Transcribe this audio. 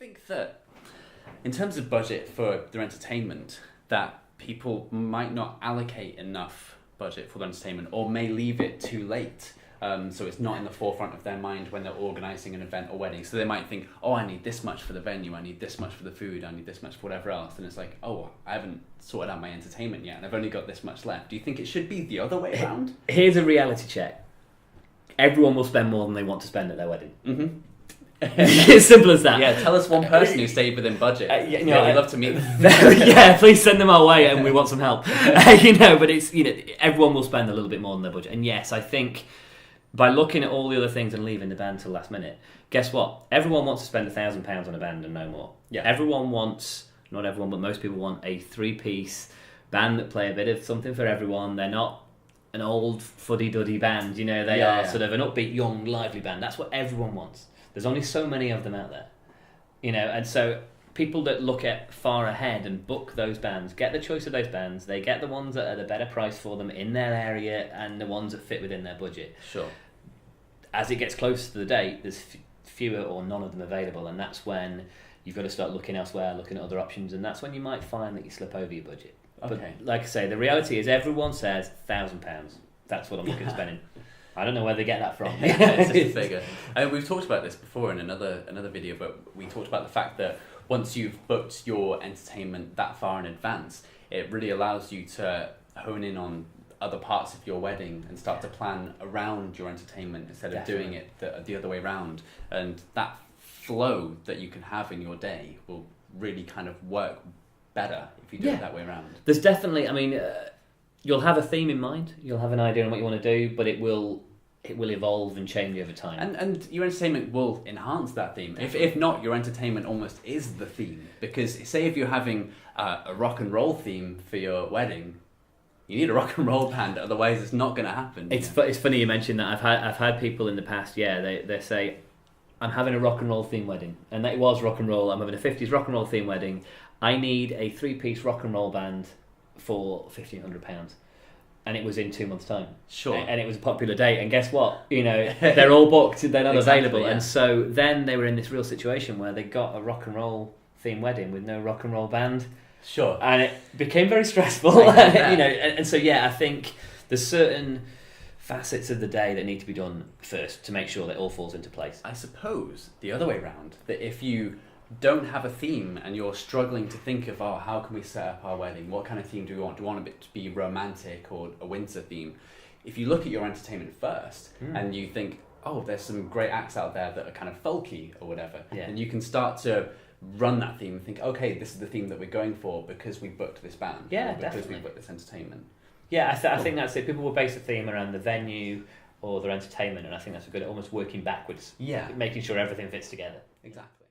think that in terms of budget for their entertainment, that people might not allocate enough budget for their entertainment, or may leave it too late? So it's not in the forefront of their mind when they're organising an event or wedding. So they might think, oh, I need this much for the venue, I need this much for the food, I need this much for whatever else. And it's like, oh, I haven't sorted out my entertainment yet, and I've only got this much left. Do you think it should be the other way around? Here's a reality check. Everyone will spend more than they want to spend at their wedding. Mm-hmm. As simple as that. Yeah, tell us one person who stayed within budget. We'd love to meet them. Yeah, please send them our way, and we want some help. But it's everyone will spend a little bit more than their budget. And yes, I think by looking at all the other things and leaving the band till last minute, guess what? Everyone wants to spend £1,000 on a band and no more. Yeah. Everyone wants, not everyone, but most people want a 3-piece band that play a bit of something for everyone. They're not an old fuddy-duddy band, they are sort of an upbeat, young, lively band. That's what everyone wants. There's only so many of them out there, and so people that look at far ahead and book those bands get the choice of those bands. They get the ones that are the better price for them in their area and the ones that fit within their budget. Sure. As it gets closer to the date, there's fewer or none of them available, and that's when you've got to start looking elsewhere, looking at other options, and that's when you might find that you slip over your budget. Okay. But like I say, the reality is everyone says £1,000. That's what I'm looking at spending. I don't know where they get that from. It's just a figure. We've talked about this before in another video, but we talked about the fact that once you've booked your entertainment that far in advance, it really allows you to hone in on other parts of your wedding and start to plan around your entertainment instead of doing it the other way around. And that flow that you can have in your day will really kind of work better if you do it that way around. There's definitely, you'll have a theme in mind, you'll have an idea on what you want to do, but it will evolve and change over time. And your entertainment will enhance that theme. If not, your entertainment almost is the theme. Because say if you're having a rock and roll theme for your wedding, you need a rock and roll band, otherwise it's not going to happen. It's funny you mentioned that. I've had people in the past, they say, I'm having a rock and roll theme wedding, and that was rock and roll. I'm having a 50s rock and roll theme wedding. I need a 3-piece rock and roll band for £1,500. And it was in 2 months' time. Sure. And it was a popular date. And guess what? They're all booked. They're not available. Yeah. And so then they were in this real situation where they got a rock and roll theme wedding with no rock and roll band. Sure. And it became very stressful. And so I think there's certain facets of the day that need to be done first to make sure that it all falls into place. I suppose the other way around, that if you don't have a theme and you're struggling to think of, how can we set up our wedding? What kind of theme do we want? Do we want it to be romantic or a winter theme? If you look at your entertainment first and you think, there's some great acts out there that are kind of folky or whatever, then you can start to run that theme and think, okay, this is the theme that we're going for because we booked this band. Yeah, because definitely. we booked this entertainment. Yeah, I think that's it. People will base a theme around the venue or their entertainment, and I think that's a good, almost working backwards. Yeah. Making sure everything fits together. Exactly.